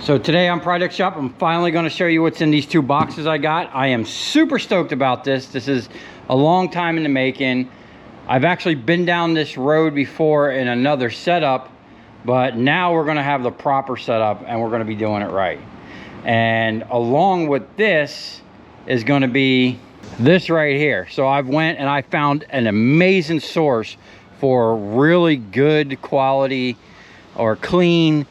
So today on Project Shop, I'm finally going to show you what's in these two boxes I got. I am super stoked about this. This is a long time in the making. I've actually been down this road before in another setup, but now we're going to have the proper setup and we're going to be doing it right. And along with this is going to be this right here. So I've went and I found an amazing source for really good quality or clean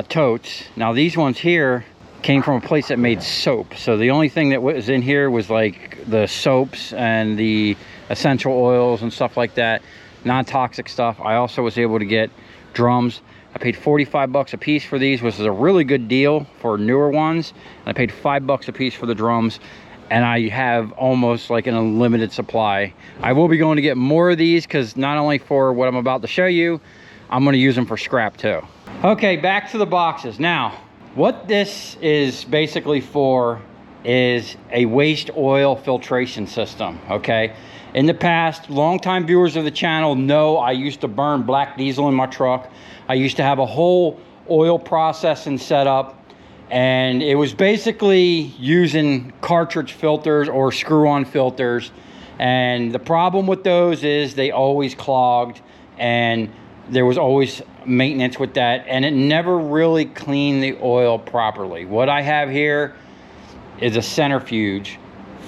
totes. Now these ones here came from a place that made soap, so the only thing that was in here was like the soaps and the essential oils and stuff like that, non-toxic stuff. I also was able to get drums. I paid 45 bucks a piece for these, which is a really good deal for newer ones. And I paid 5 bucks a piece for the drums, and I have almost like an unlimited supply. I will be going to get more of these because not only for what I'm about to show you, I'm going to use them for scrap too. Okay, back to the boxes. Now, what this is basically for is a waste oil filtration system, okay? In the past, longtime viewers of the channel know I used to burn black diesel in my truck. I used to have a whole oil processing setup, and it was basically using cartridge filters or screw-on filters. And the problem with those is they always clogged, and there was always maintenance with that, and it never really cleaned the oil properly. What I have here is a centrifuge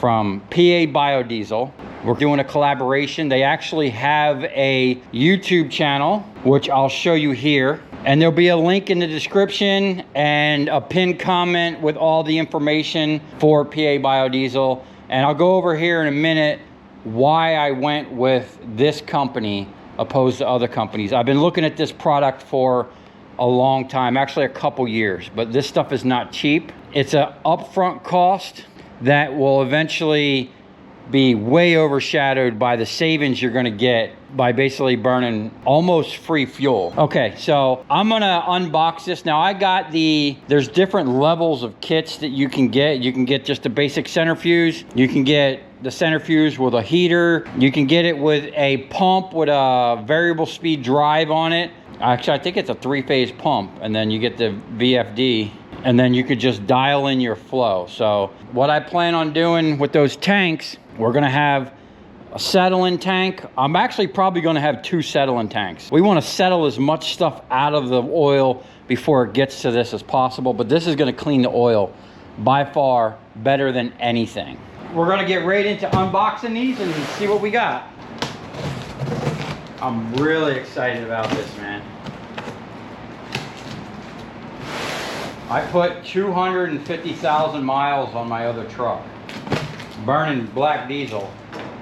from PA BioDiesel. We're doing a collaboration. They actually have a YouTube channel, which I'll show you here. And there'll be a link in the description and a pinned comment with all the information for PA BioDiesel. And I'll go over here in a minute why I went with this company opposed to other companies. I've been looking at this product for a long time, actually a couple years, but this stuff is not cheap. It's an upfront cost that will eventually be way overshadowed by the savings you're gonna get by basically burning almost free fuel. Okay, so I'm gonna unbox this. Now I got there's different levels of kits that you can get. You can get just a basic centrifuge. You can get the centrifuge with a heater. You can get it with a pump with a variable speed drive on it. Actually, I think it's a 3-phase pump, and then you get the VFD, and then you could just dial in your flow. So what I plan on doing with those tanks, we're gonna have a settling tank. I'm actually probably gonna have 2 settling tanks. We wanna settle as much stuff out of the oil before it gets to this as possible, but this is gonna clean the oil by far better than anything. We're gonna get right into unboxing these and see what we got. I'm really excited about this, man. I put 250,000 miles on my other truck, burning black diesel,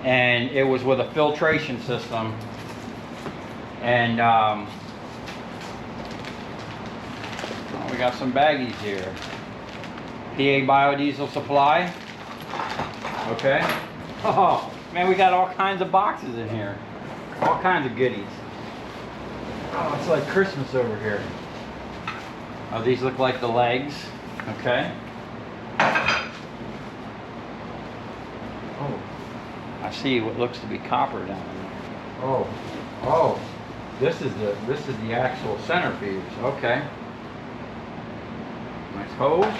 and it was with a filtration system. And we got some baggies here. PA BioDiesel Supply. Okay. Oh man, we got all kinds of boxes in here. All kinds of goodies. Oh, it's like Christmas over here. Oh, these look like the legs. Okay. Oh, I see what looks to be copper down there. Oh, this is the actual centrifuge. Okay. Nice hose.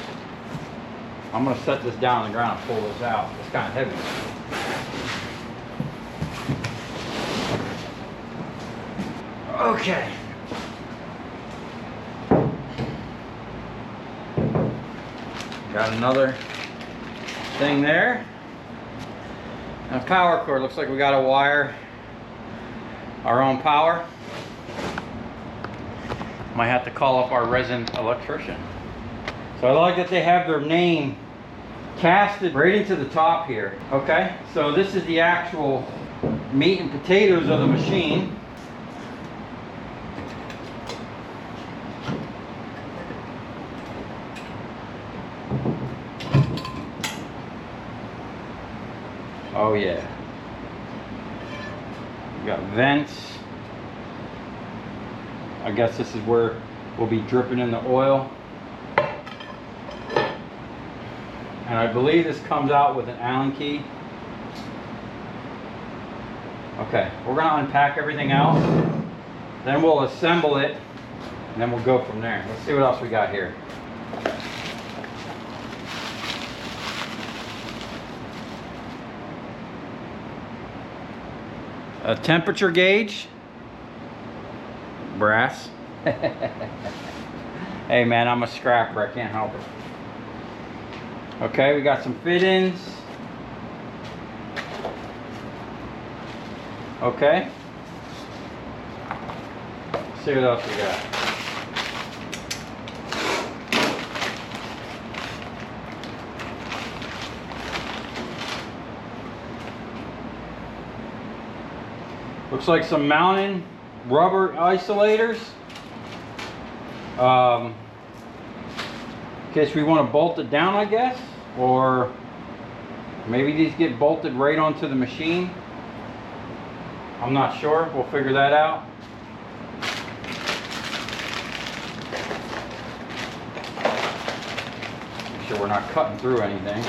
I'm gonna set this down on the ground and pull this out. It's kind of heavy. Okay. Got another thing there. And a power cord. Looks like we got to wire our own power. Might have to call up our resident electrician. So I like that they have their name casted right into the top here. Okay, so this is the actual meat and potatoes of the machine. Oh yeah. We got vents. I guess this is where we'll be dripping in the oil. And I believe this comes out with an Allen key. Okay, we're gonna unpack everything else. Then we'll assemble it, and then we'll go from there. Let's see what else we got here. A temperature gauge, brass. Hey man, I'm a scrapper, I can't help it. Okay, we got some fit-ins. Okay. Let's see what else we got. Looks like some mounting rubber isolators. In case we want to bolt it down, I guess. Or maybe these get bolted right onto the machine. I'm not sure. We'll figure that out. Make sure we're not cutting through anything.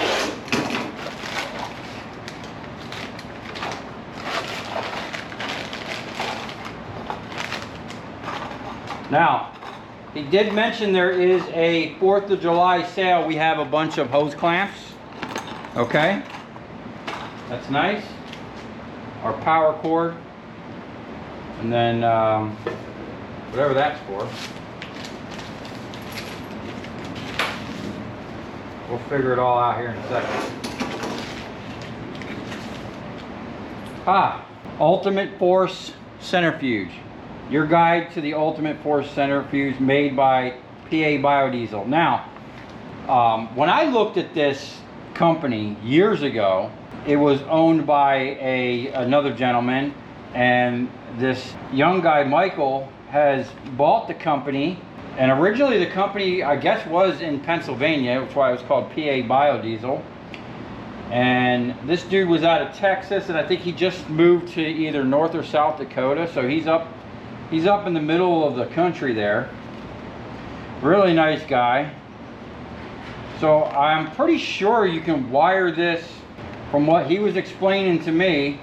Now, he did mention there is a 4th of July sale. We have a bunch of hose clamps. Okay. That's nice. Our power cord. And then whatever that's for. We'll figure it all out here in a second. Ultimate Force Centrifuge. Your guide to the Ultimate Force Centrifuge made by PA BioDiesel. Now, when I looked at this company years ago, it was owned by another gentleman, and this young guy, Michael, has bought the company. And originally the company, I guess, was in Pennsylvania, which is why it was called PA BioDiesel. And this dude was out of Texas, and I think he just moved to either North or South Dakota, so he's up in the middle of the country there. Really nice guy. So I'm pretty sure you can wire this, from what he was explaining to me.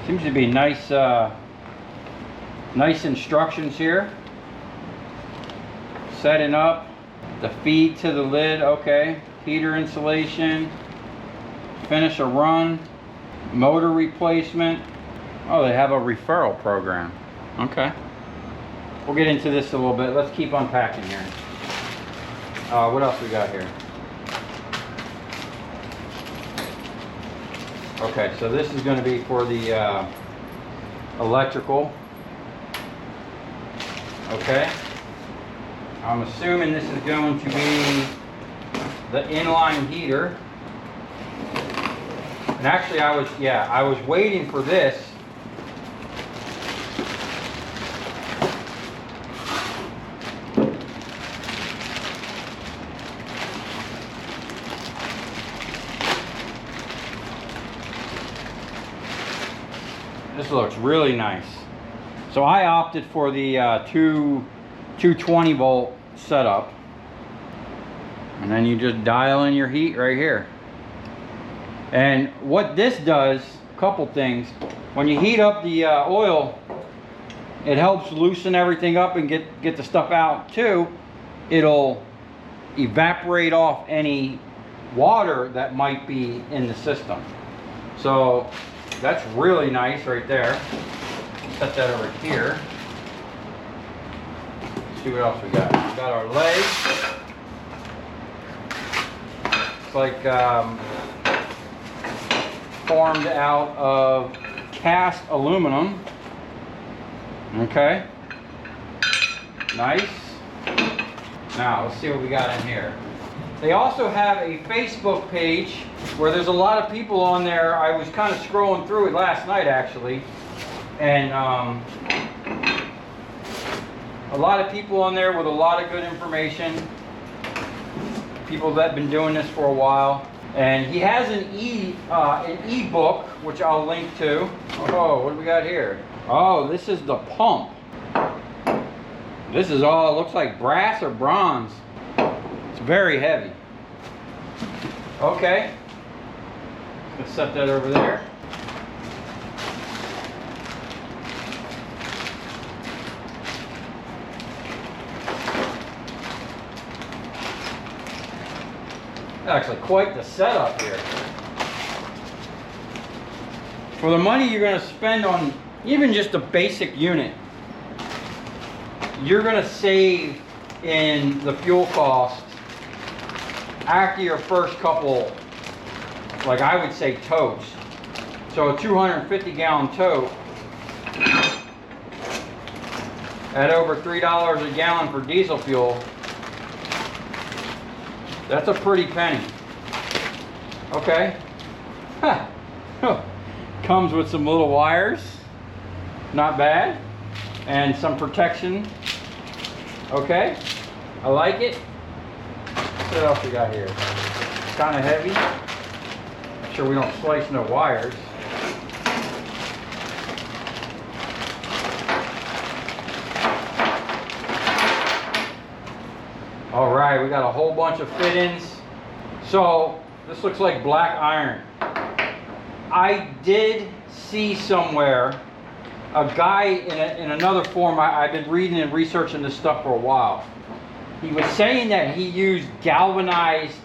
Seems to be nice, nice instructions here. Setting up the feed to the lid, okay. Heater insulation, finish a run, motor replacement. Oh, they have a referral program. Okay. We'll get into this a little bit. Let's keep unpacking here. What else we got here? Okay, so this is going to be for the electrical. Okay. I'm assuming this is going to be the inline heater. And actually I was waiting for this. This looks really nice. So I opted for the 220 volt setup. And then you just dial in your heat right here. And what this does, a couple things. When you heat up the oil, it helps loosen everything up and get the stuff out too. It'll evaporate off any water that might be in the system. So that's really nice right there. Set that over here. Let's see what else we got. We got our legs. It's like formed out of cast aluminum. Okay. Nice. Now let's see what we got in here. They also have a Facebook page where there's a lot of people on there. I was kind of scrolling through it last night actually, and a lot of people on there with a lot of good information, people that have been doing this for a while. And he has an e-book, which I'll link to. Oh, what do we got here? Oh, this is the pump. This is all, it looks like brass or bronze. It's very heavy. Okay. Let's set that over there. Actually, quite the setup here. For the money you're going to spend on even just a basic unit, you're going to save in the fuel cost after your first couple, like I would say, totes. So a 250 gallon tote at over $3 a gallon for diesel fuel, that's a pretty penny. Okay. Huh. Comes with some little wires, not bad, and some protection. Okay, I like it. What else we got here? It's kind of heavy. Make sure we don't slice no wires. All right, we got a whole bunch of fit-ins. So this looks like black iron. I did see somewhere a guy in another forum. I've been reading and researching this stuff for a while. He was saying that he used galvanized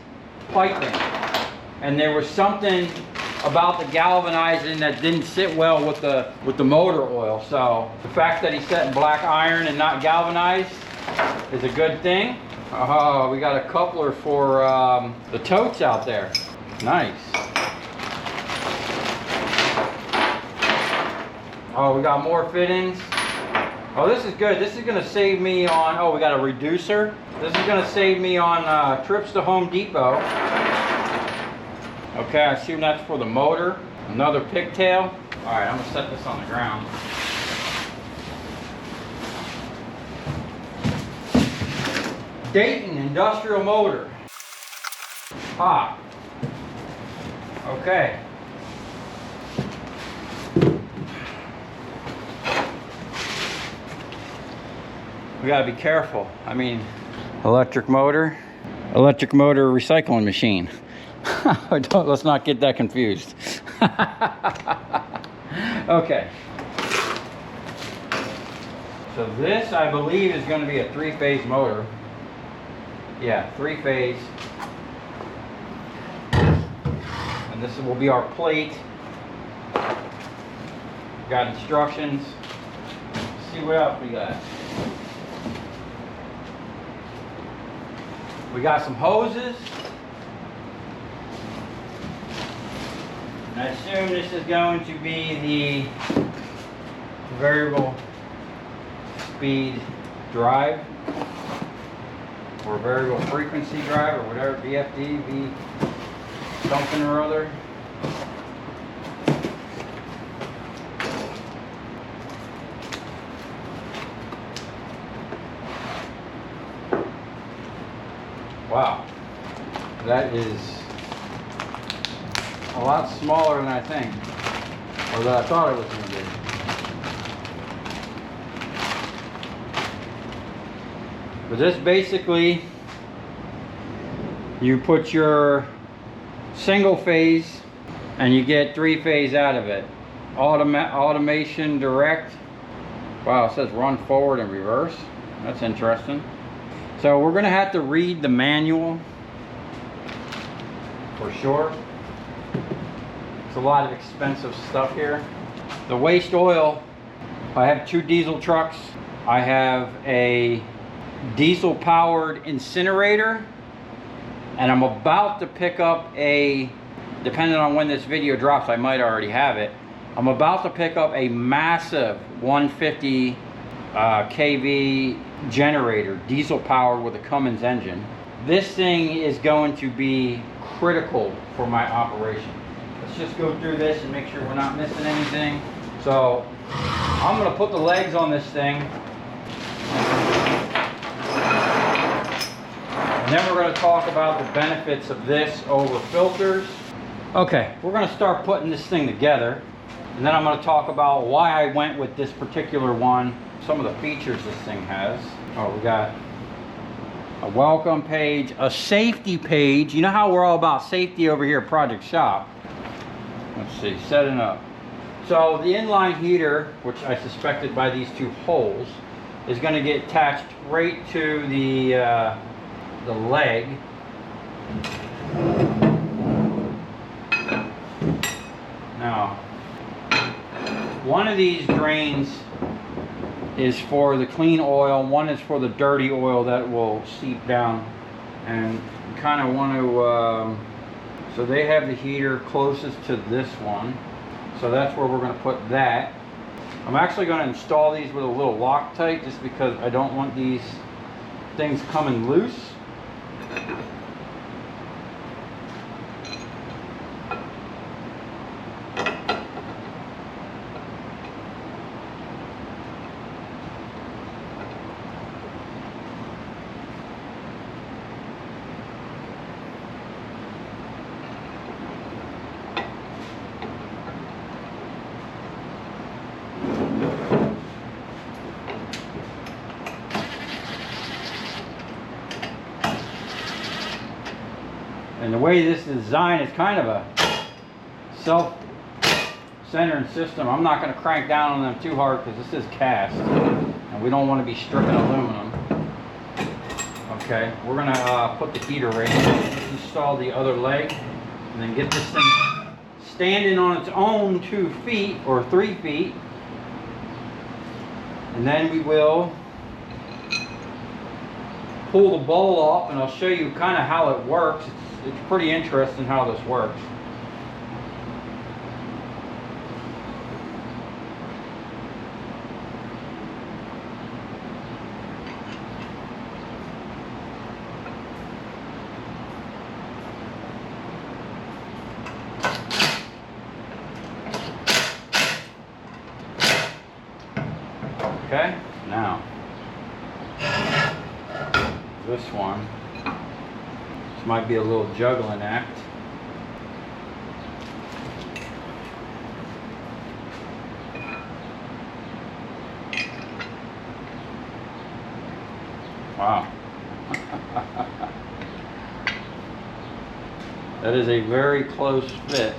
piping, and there was something about the galvanizing that didn't sit well with the motor oil. So the fact that he set in black iron and not galvanized is a good thing. Oh, we got a coupler for the totes out there. Nice. Oh, we got more fittings. Oh, this is good. This is going to save me on, oh, we got a reducer. This is going to save me on trips to Home Depot. Okay, I assume that's for the motor. Another pigtail. All right, I'm going to set this on the ground. Dayton industrial motor. Ah. Okay. We gotta be careful. I mean, electric motor recycling machine. Let's not get that confused. Okay. So this, I believe, is going to be a 3-phase motor. Yeah, 3-phase. And this will be our plate. Got instructions. Let's see what else we got. We got some hoses. And I assume this is going to be the variable speed drive or variable frequency drive or whatever, VFD, V something or other. Wow, that is a lot smaller than I think, or that I thought it was going to be. But this basically, you put your single phase and you get 3-phase out of it. Automation direct. Wow, it says run forward and reverse. That's interesting. So we're going to have to read the manual for sure. It's a lot of expensive stuff here. The waste oil, I have 2 diesel trucks. I have a diesel powered incinerator, and I'm about to pick up a, depending on when this video drops, I might already have it. I'm about to pick up a massive 150 kV generator, diesel powered with a Cummins engine. This thing is going to be critical for my operation. Let's just go through this and make sure we're not missing anything. So I'm going to put the legs on this thing, and then we're going to talk about the benefits of this over filters. Okay, we're going to start putting this thing together, and then I'm going to talk about why I went with this particular one, some of the features this thing has. Oh, we got a welcome page, a safety page. You know how we're all about safety over here at Project Shop. Let's see, setting up. So the inline heater, which I suspected by these 2 holes, is going to get attached right to the leg. one of these drains is for the clean oil, one is for the dirty oil that will seep down. And you kind of want to, so they have the heater closest to this one. So that's where we're going to put that. I'm actually going to install these with a little Loctite just because I don't want these things coming loose. And the way this is designed is kind of a self-centering system. I'm not going to crank down on them too hard because this is cast. And we don't want to be stripping aluminum. Okay, we're going to put the heater right here. Install the other leg. And then get this thing standing on its own 2 feet or 3 feet. And then we will pull the bowl off and I'll show you kind of how it works. It's pretty interesting how this works. Okay, now this one. This might be a little juggling act. Wow. That is a very close fit.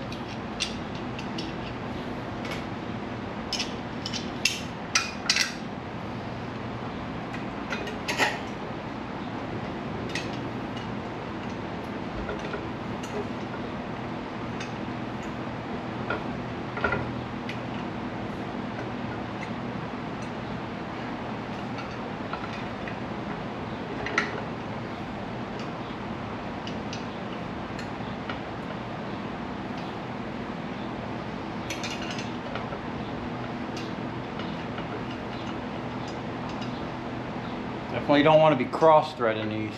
Definitely don't want to be cross-threading these.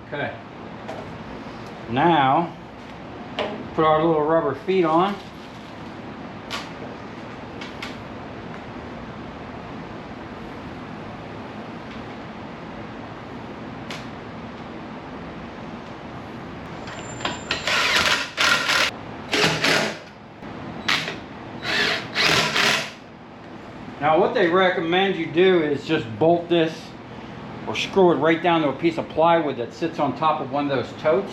Okay. Now, put our little rubber feet on. Now what they recommend you do is just bolt this or screw it right down to a piece of plywood that sits on top of one of those totes.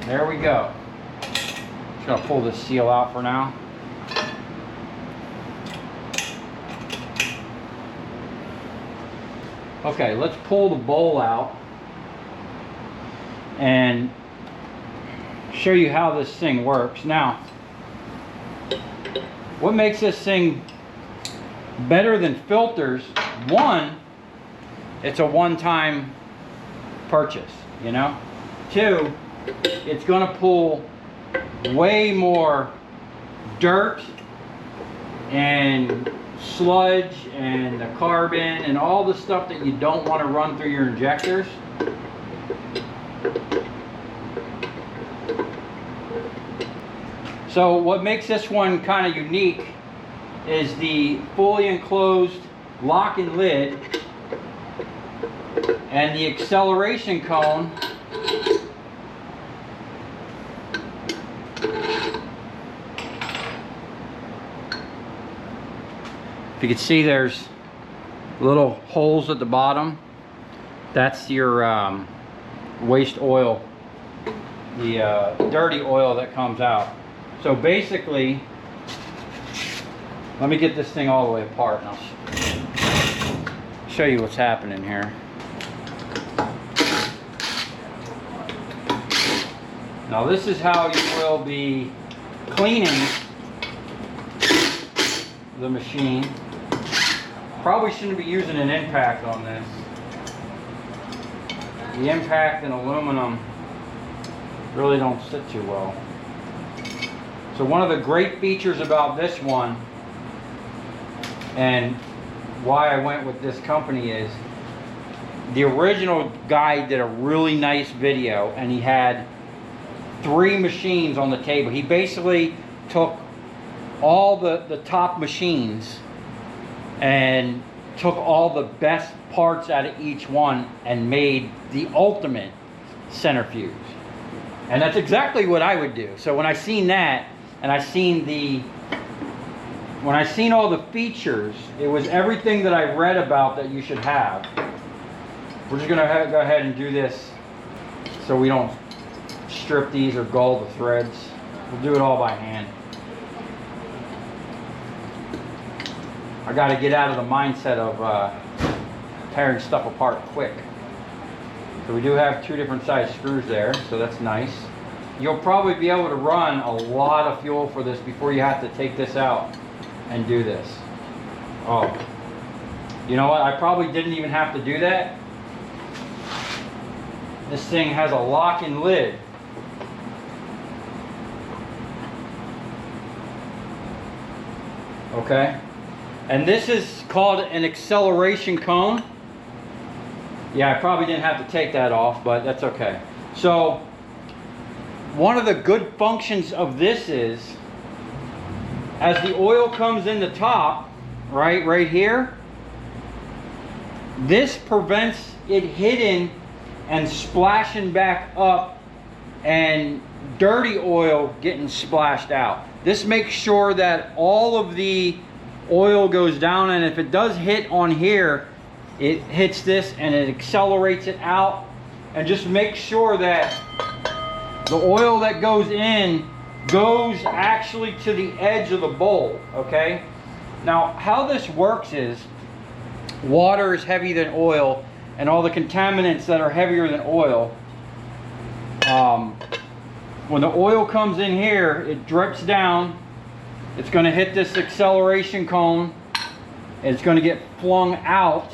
There we go. Just gonna pull this seal out for now. Okay, let's pull the bowl out and show you how this thing works. Now, what makes this thing better than filters? One, it's a one-time purchase, you know? Two, it's gonna pull way more dirt and sludge and the carbon and all the stuff that you don't want to run through your injectors. So what makes this one kind of unique is the fully enclosed lock and lid and the acceleration cone if you can see, there's little holes at the bottom. That's your waste oil dirty oil that comes out. So basically, let me get this thing all the way apart and I'll show you what's happening here. Now this is how you will be cleaning the machine. Probably shouldn't be using an impact on this. The impact and aluminum really don't sit too well. So one of the great features about this one, and why I went with this company, is the original guy did a really nice video, and he had 3 machines on the table. He basically took all the top machines and took all the best parts out of each one and made the ultimate centrifuge. And that's exactly what I would do. So when I seen that, and when I seen all the features, it was everything that I read about that you should have. We're just gonna go ahead and do this so we don't strip these or gull the threads. We'll do it all by hand. I got to get out of the mindset of tearing stuff apart quick. So we do have 2 different size screws there, so that's nice. You'll probably be able to run a lot of fuel for this before you have to take this out and do this. Oh, you know what? I probably didn't even have to do that. This thing has a lock and lid. Okay, and this is called an acceleration cone. Yeah, I probably didn't have to take that off, but that's okay. So one of the good functions of this is, as the oil comes in the top, right here, this prevents it hitting and splashing back up and dirty oil getting splashed out. This makes sure that all of the oil goes down, and if it does hit on here, it hits this and it accelerates it out, and just make sure that the oil that goes in goes actually to the edge of the bowl. Okay, now how this works is, water is heavier than oil, and all the contaminants that are heavier than oil, when the oil comes in here, it drips down, it's going to hit this acceleration cone, and it's going to get flung out.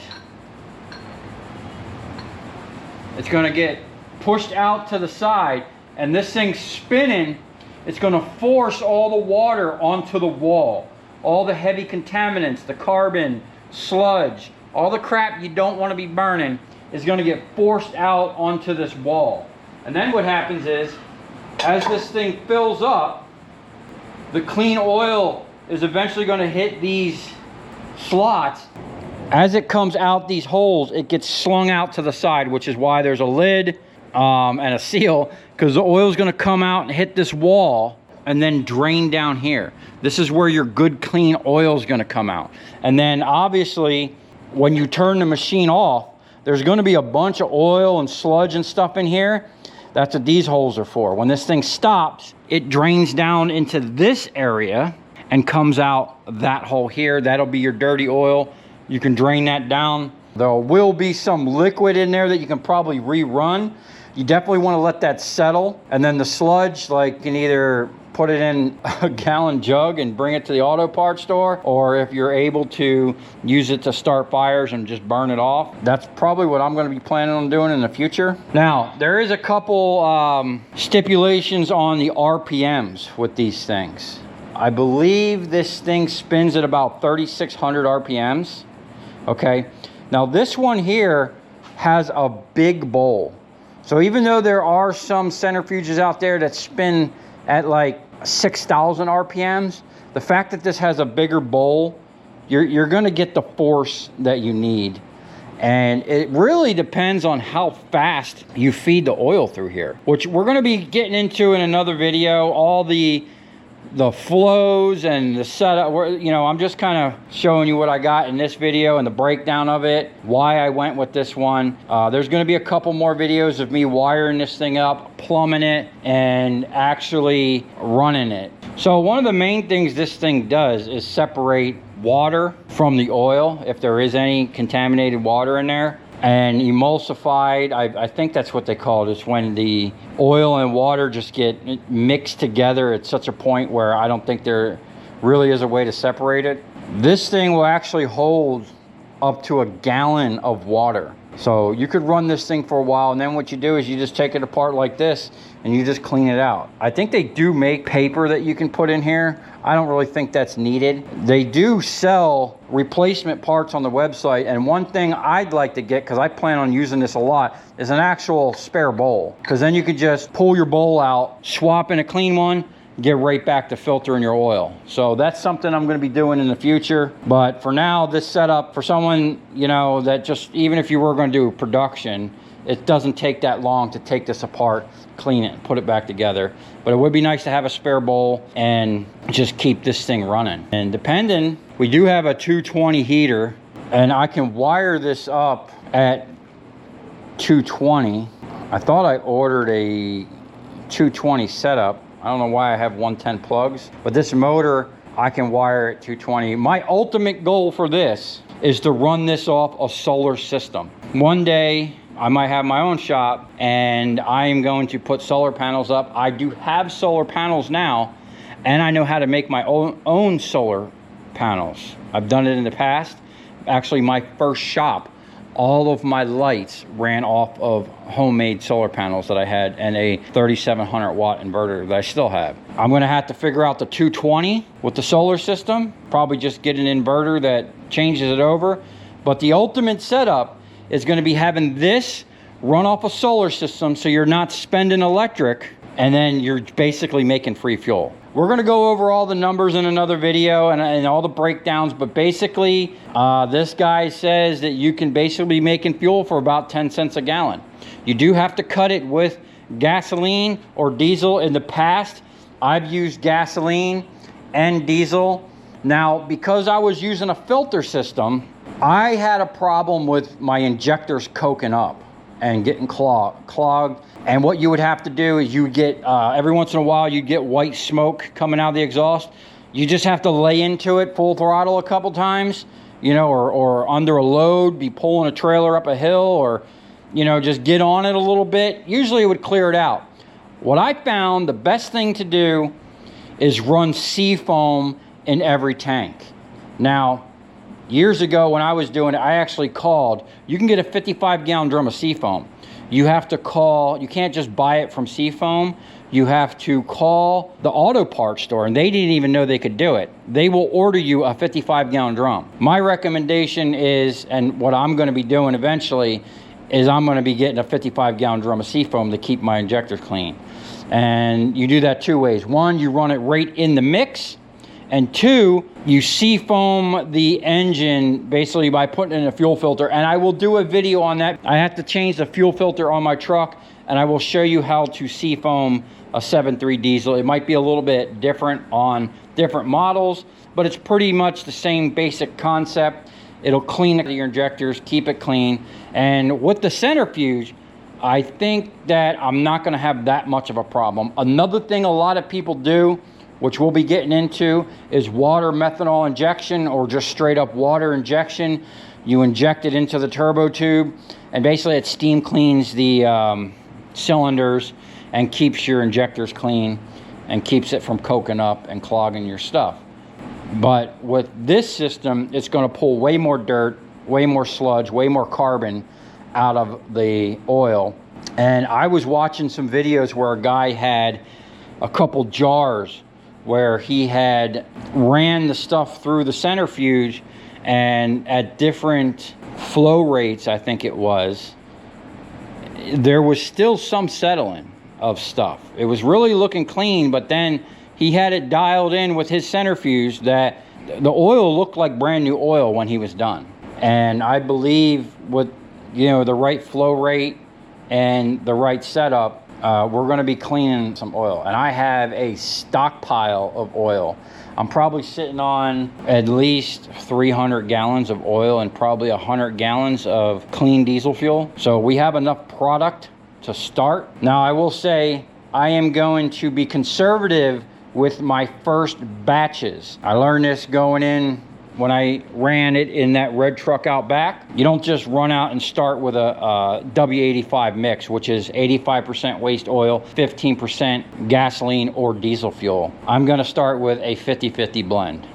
It's going to get pushed out to the side, and this thing's spinning. It's going to force all the water onto the wall. All the heavy contaminants, the carbon, sludge, all the crap you don't want to be burning is going to get forced out onto this wall. And then what happens is, as this thing fills up, the clean oil is eventually going to hit these slots. As it comes out these holes, it gets slung out to the side, which is why there's a lid and a seal, because the oil is going to come out and hit this wall and then drain down here. This is where your good clean oil is going to come out. And then obviously, when you turn the machine off, there's going to be a bunch of oil and sludge and stuff in here. That's what these holes are for. When this thing stops, it drains down into this area and comes out that hole here. That'll be your dirty oil. You can drain that down. There will be some liquid in there that you can probably rerun. You definitely want to let that settle. And then the sludge, like, you can either put it in a gallon jug and bring it to the auto parts store, or if you're able to use it to start fires and just burn it off. That's probably what I'm going to be planning on doing in the future. Now, there is a couple stipulations on the RPMs with these things. I believe this thing spins at about 3,600 RPMs. Okay, now this one here has a big bowl. So even though there are some centrifuges out there that spin at like 6,000 RPMs, the fact that this has a bigger bowl, you're going to get the force that you need. And it really depends on how fast you feed the oil through here, which we're going to be getting into in another video. All the the flows and the setup, you know, I'm just kind of showing you what I got in this video and the breakdown of it, why I went with this one. There's going to be a couple more videos of me wiring this thing up, plumbing it, and actually running it. So one of the main things this thing does is separate water from the oil, if there is any contaminated water in there. And emulsified, I think that's what they call it. It's when the oil and water just get mixed together at such a point where I don't think there really is a way to separate it. This thing will actually hold up to a gallon of water. So you could run this thing for a while, and then what you do is you just take it apart like this and you just clean it out. I think they do make paper that you can put in here. I don't really think that's needed. They do sell replacement parts on the website, and one thing I'd like to get, because I plan on using this a lot, is an actual spare bowl. Because then you could just pull your bowl out, swap in a clean one, get right back to filtering your oil. So that's something I'm going to be doing in the future. But for now, this setup, for someone, you know, that just, even if you were going to do production, it doesn't take that long to take this apart, clean it, and put it back together. But it would be nice to have a spare bowl and just keep this thing running. And depending, we do have a 220 heater, and I can wire this up at 220. I thought I ordered a 220 setup. I don't know why I have 110 plugs, but this motor, I can wire at 220. My ultimate goal for this is to run this off a solar system. One day, I might have my own shop, and I am going to put solar panels up. I do have solar panels now, and I know how to make my own solar panels. I've done it in the past. Actually, my first shop, all of my lights ran off of homemade solar panels that I had and a 3700 watt inverter that I still have. I'm gonna have to figure out the 220 with the solar system, probably just get an inverter that changes it over. But the ultimate setup is gonna be having this run off a solar system, so you're not spending electric, and then you're basically making free fuel. We're gonna go over all the numbers in another video and all the breakdowns, but basically, this guy says that you can basically be making fuel for about 10 cents a gallon. You do have to cut it with gasoline or diesel. In the past, I've used gasoline and diesel. Now, because I was using a filter system, I had a problem with my injectors coking up and getting clogged. And what you would have to do is you would get, every once in a while, you'd get white smoke coming out of the exhaust. You just have to lay into it full throttle a couple times, you know, or under a load, be pulling a trailer up a hill, or, you know, just get on it a little bit. Usually it would clear it out. What I found the best thing to do is run seafoam in every tank. Now, years ago when I was doing it, I actually called. You can get a 55-gallon drum of seafoam. You have to call, you can't just buy it from Seafoam. You have to call the auto parts store, and they didn't even know they could do it. They will order you a 55-gallon drum. My recommendation is, and what I'm gonna be doing eventually, is I'm gonna be getting a 55-gallon drum of Seafoam to keep my injectors clean. And you do that two ways. One, you run it right in the mix, and two, you seafoam the engine basically by putting in a fuel filter. And I will do a video on that. I have to change the fuel filter on my truck, and I will show you how to seafoam a 7.3 diesel. It might be a little bit different on different models, but it's pretty much the same basic concept. It'll clean your injectors, keep it clean. And with the centrifuge, I think that I'm not gonna have that much of a problem. Another thing a lot of people do, which we'll be getting into, is water methanol injection, or just straight up water injection. You inject it into the turbo tube, and basically it steam cleans the cylinders and keeps your injectors clean and keeps it from coking up and clogging your stuff. But with this system, it's gonna pull way more dirt, way more sludge, way more carbon out of the oil. And I was watching some videos where a guy had a couple jars where he had ran the stuff through the centrifuge, and at different flow rates, I think it was, there was still some settling of stuff. It was really looking clean, but then he had it dialed in with his centrifuge that the oil looked like brand new oil when he was done. And I believe with, you know, the right flow rate and the right setup, we're going to be cleaning some oil, and I have a stockpile of oil. I'm probably sitting on at least 300 gallons of oil and probably 100 gallons of clean diesel fuel. So we have enough product to start. Now I will say I am going to be conservative with my first batches. I learned this going in when I ran it in that red truck out back. You don't just run out and start with a W85 mix, which is 85% waste oil, 15% gasoline or diesel fuel. I'm gonna start with a 50-50 blend.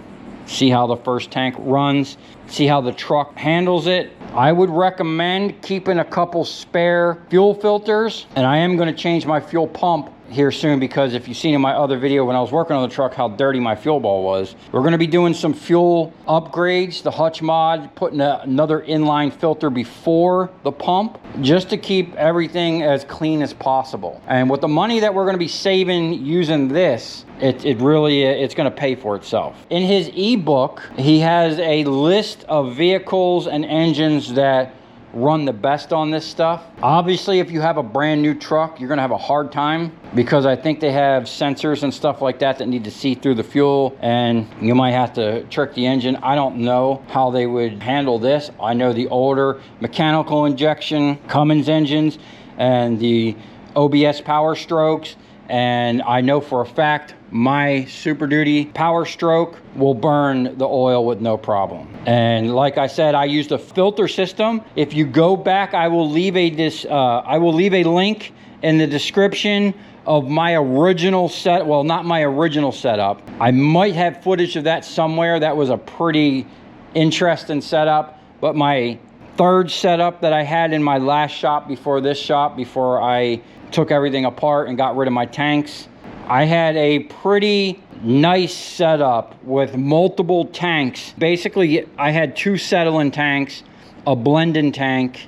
See how the first tank runs, see how the truck handles it. I would recommend keeping a couple spare fuel filters, and I am gonna change my fuel pump here soon, because if you've seen in my other video when I was working on the truck how dirty my fuel ball was. We're going to be doing some fuel upgrades, the hutch mod, putting another inline filter before the pump, just to keep everything as clean as possible. And with the money that we're going to be saving using this, it's going to pay for itself. In his ebook, he has a list of vehicles and engines that run the best on this stuff. Obviously, if you have a brand new truck, you're gonna have a hard time, because I think they have sensors and stuff like that that need to see through the fuel, and you might have to trick the engine. I don't know how they would handle this. I know the older mechanical injection Cummins engines and the OBS Power Strokes, and I know for a fact my Super Duty Power Stroke will burn the oil with no problem. And like I said, I use the filter system. If you go back, I will leave a link in the description of my original set. Well, not my original setup. I might have footage of that somewhere. That was a pretty interesting setup. But my third setup that I had in my last shop before this shop, before I took everything apart and got rid of my tanks, I had a pretty nice setup with multiple tanks. Basically, I had 2 settling tanks, a blending tank,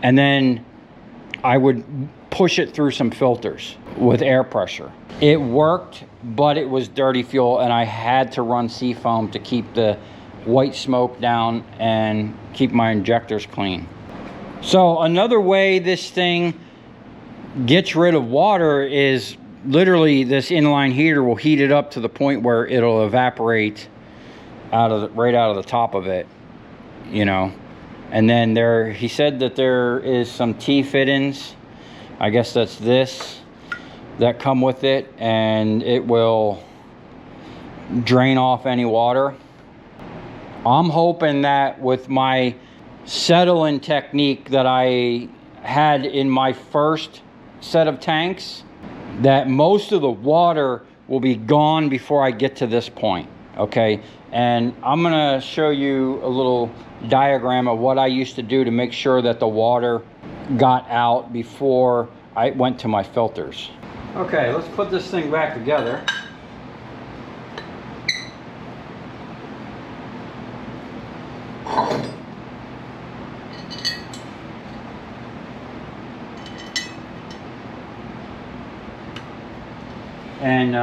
and then I would push it through some filters with air pressure. It worked, but it was dirty fuel, and I had to run seafoam to keep the white smoke down and keep my injectors clean. So another way this thing gets rid of water is literally this inline heater will heat it up to the point where it'll evaporate right out of the top of it, you know. And then he said that there is some T-fittings, I guess that's this, that come with it, and it will drain off any water. I'm hoping that with my settling technique that I had in my first set of tanks, that most of the water will be gone before I get to this point, okay? And I'm gonna show you a little diagram of what I used to do to make sure that the water got out before I went to my filters. Okay, let's put this thing back together. And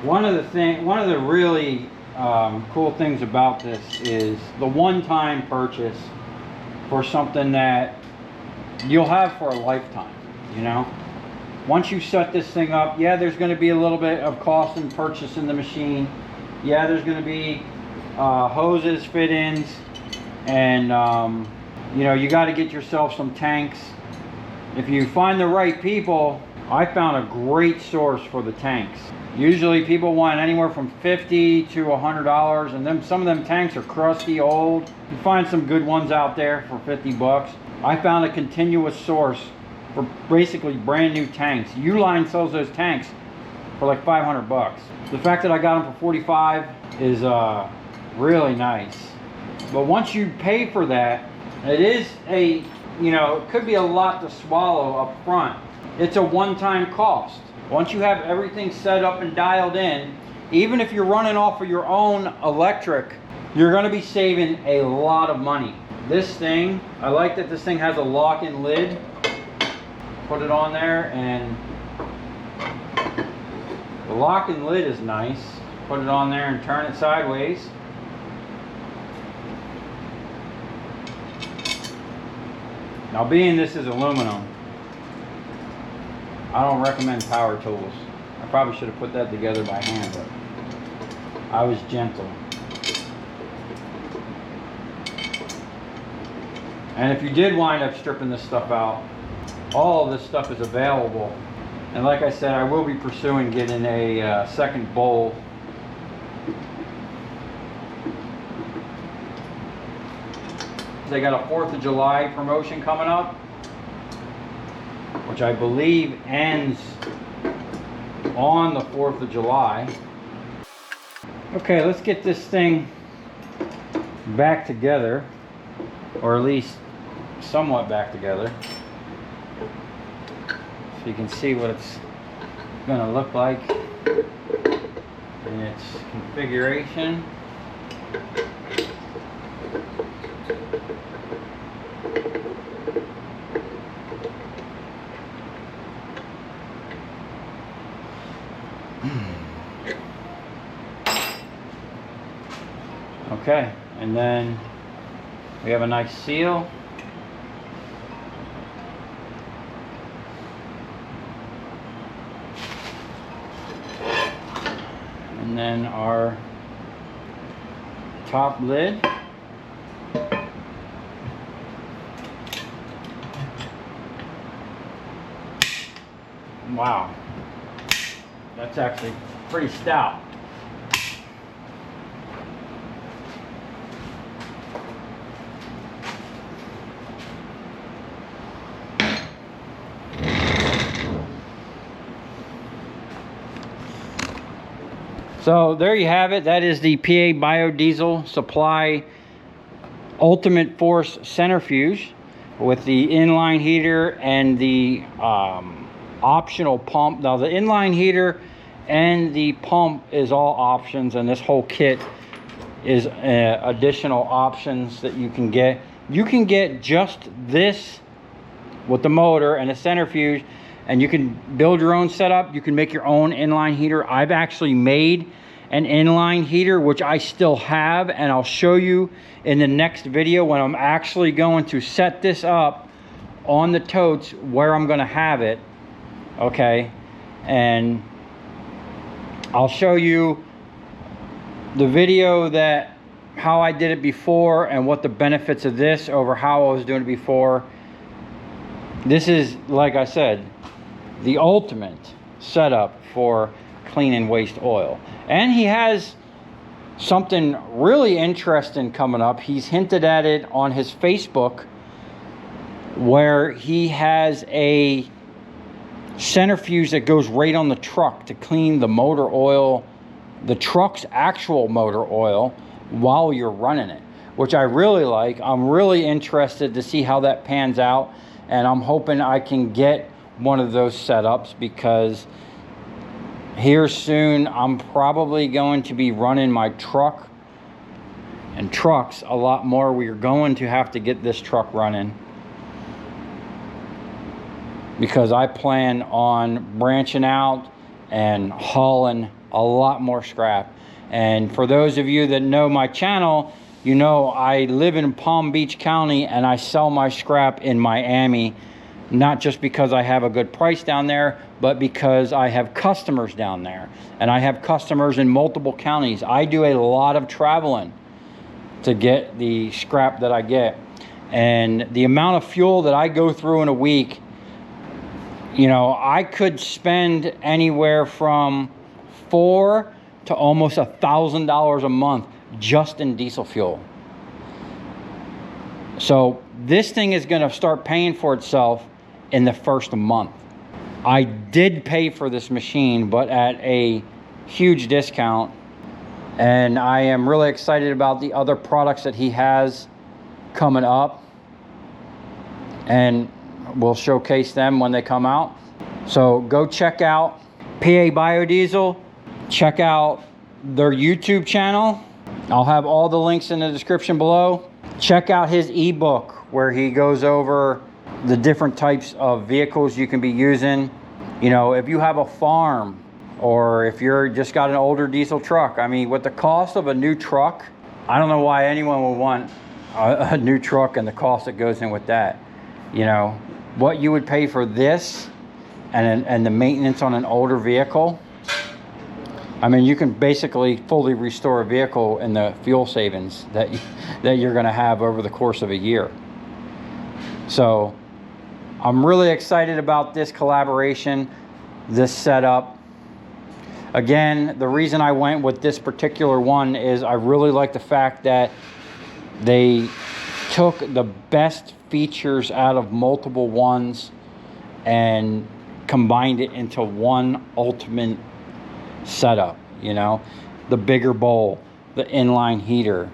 one of the really cool things about this is the one-time purchase for something that you'll have for a lifetime, you know. Once you set this thing up, yeah, there's going to be a little bit of cost in purchasing the machine. Yeah, there's going to be hoses, fit-ins, and you know, you got to get yourself some tanks. If you find the right people, I found a great source for the tanks. Usually people want anywhere from $50 to $100, and then some of them tanks are crusty, old. You find some good ones out there for 50 bucks. I found a continuous source for basically brand new tanks. Uline sells those tanks for like 500 bucks. The fact that I got them for 45 is really nice. But once you pay for that, it is a, you know, it could be a lot to swallow up front. It's a one-time cost. Once you have everything set up and dialed in, even if you're running off of your own electric, you're going to be saving a lot of money. This thing, I like that this thing has a lock-in lid. Put it on there, and the lock-in lid is nice. Put it on there and turn it sideways. Now, being this is aluminum, I don't recommend power tools. I probably should have put that together by hand, but I was gentle. And if you did wind up stripping this stuff out, all of this stuff is available. And like I said, I will be pursuing getting a second bowl. They got a 4th of July promotion coming up, which I believe ends on the 4th of July. Okay, let's get this thing back together, or at least somewhat back together, so you can see what it's going to look like in its configuration. Okay, and then we have a nice seal. And then our top lid. Wow, that's actually pretty stout. So there you have it. That is the PA BioDiesel Supply Ultimate Force Centrifuge with the inline heater and the optional pump. Now the inline heater and the pump is all options, and this whole kit is additional options that you can get. You can get just this with the motor and a centrifuge, and you can build your own setup. You can make your own inline heater. I've actually made an inline heater, which I still have, and I'll show you in the next video when I'm actually going to set this up on the totes where I'm gonna have it. Okay, and I'll show you the video that how I did it before and what the benefits of this over how I was doing it before. This is, like I said, the ultimate setup for cleaning waste oil. And he has something really interesting coming up. He's hinted at it on his Facebook, where he has a centrifuge that goes right on the truck to clean the motor oil, the truck's actual motor oil, while you're running it, which I really like. I'm really interested to see how that pans out, and I'm hoping I can get one of those setups, because here soon I'm probably going to be running my truck and trucks a lot more. We're going to have to get this truck running, because I plan on branching out and hauling a lot more scrap. And for those of you that know my channel, you know I live in Palm Beach County and I sell my scrap in Miami, not just because I have a good price down there, but because I have customers down there, and I have customers in multiple counties. I do a lot of traveling to get the scrap that I get, and the amount of fuel that I go through in a week, you know, I could spend anywhere from $400 to almost $1,000 a month just in diesel fuel. So this thing is going to start paying for itself in the first month. I did pay for this machine, but at a huge discount, and I am really excited about the other products that he has coming up, and we'll showcase them when they come out. So go check out PA BioDiesel, check out their YouTube channel. I'll have all the links in the description below. Check out his ebook where he goes over the different types of vehicles you can be using. You know, if you have a farm, or if you're just got an older diesel truck, I mean, with the cost of a new truck, I don't know why anyone would want a new truck and the cost that goes in with that. you know, what you would pay for this and the maintenance on an older vehicle. I mean, you can basically fully restore a vehicle in the fuel savings that you're going to have over the course of a year. So I'm really excited about this collaboration, this setup. Again, the reason I went with this particular one is I really like the fact that they took the best features out of multiple ones and combined it into one ultimate setup. You know, the bigger bowl, the inline heater,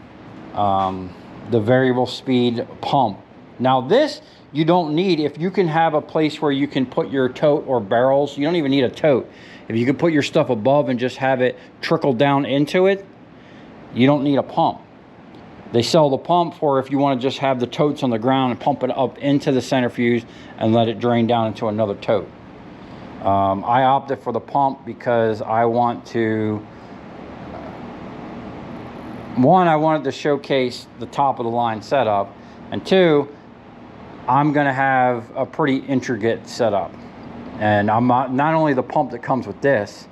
the variable speed pump. Now this you don't need. If you can have a place where you can put your tote or barrels, you don't even need a tote. If you can put your stuff above and just have it trickle down into it, you don't need a pump. They sell the pump for if you want to just have the totes on the ground and pump it up into the centrifuge and let it drain down into another tote. I opted for the pump because I want to, one, I wanted to showcase the top of the line setup, and two, I'm going to have a pretty intricate setup. And I'm not only the pump that comes with this,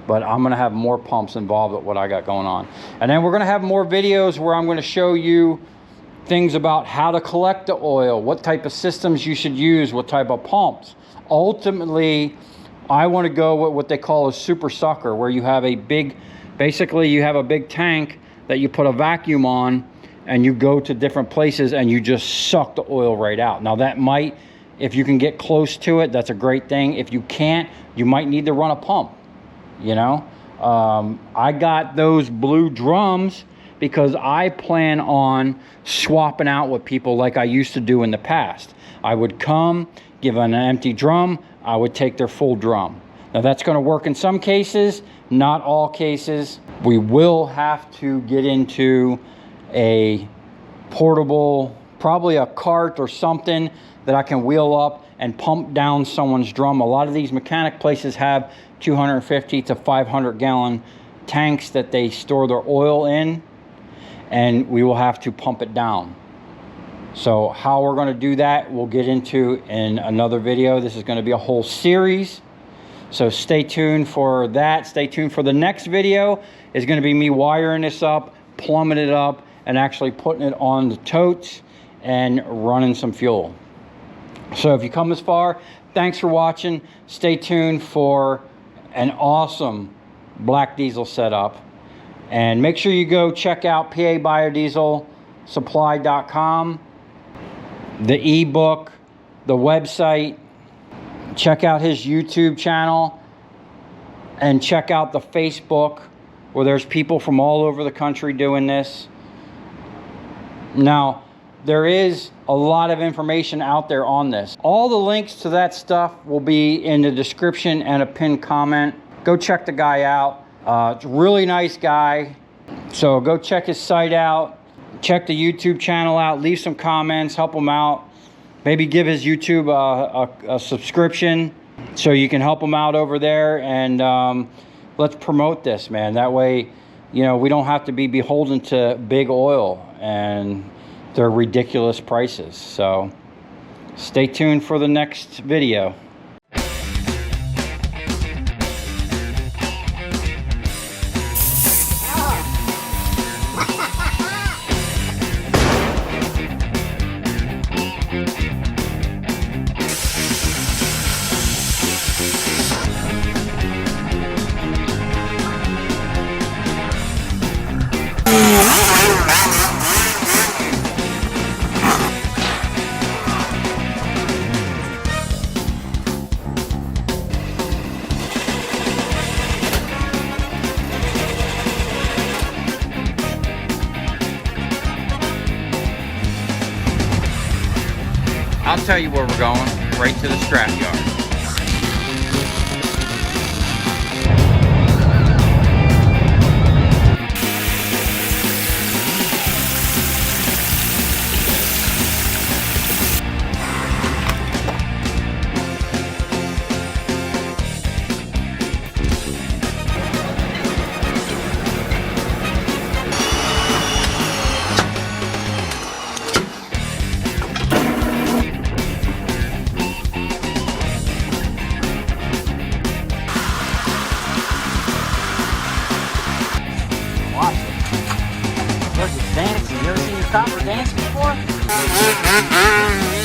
but I'm going to have more pumps involved with what I got going on. And then we're going to have more videos where I'm going to show you things about how to collect the oil, what type of systems you should use, what type of pumps. Ultimately, I want to go with what they call a super sucker, where you have a big, basically you have a big tank that you put a vacuum on and you go to different places and you just suck the oil right out. Now that might, if you can get close to it, that's a great thing. If you can't, you might need to run a pump, you know. I got those blue drums because I plan on swapping out with people like I used to do in the past. I would come, give an empty drum, I would take their full drum. Now that's going to work in some cases, not all cases. We will have to get into a portable, probably a cart or something that I can wheel up and pump down someone's drum. A lot of these mechanic places have 250 to 500 gallon tanks that they store their oil in, and we will have to pump it down. So how we're going to do that, we'll get into in another video. This is going to be a whole series, so stay tuned for that. Stay tuned for the next video. Is going to be me wiring this up, plumbing it up, and actually putting it on the totes and running some fuel. So if you come this far, thanks for watching. Stay tuned for an awesome black diesel setup, and make sure you go check out BioDiesel Supply.com, the ebook, the website. Check out his YouTube channel and check out the Facebook, where there's people from all over the country doing this. Now, there is a lot of information out there on this. All the links to that stuff will be in the description and a pinned comment. Go check the guy out. It's a really nice guy. So go check his site out. Check the YouTube channel out. Leave some comments. Help him out. Maybe give his YouTube a subscription so you can help him out over there. And let's promote this, man. That way, you know, we don't have to be beholden to big oil and their ridiculous prices. So stay tuned for the next video. I'll tell you where we're going, right to the scrap yard. copper dance before?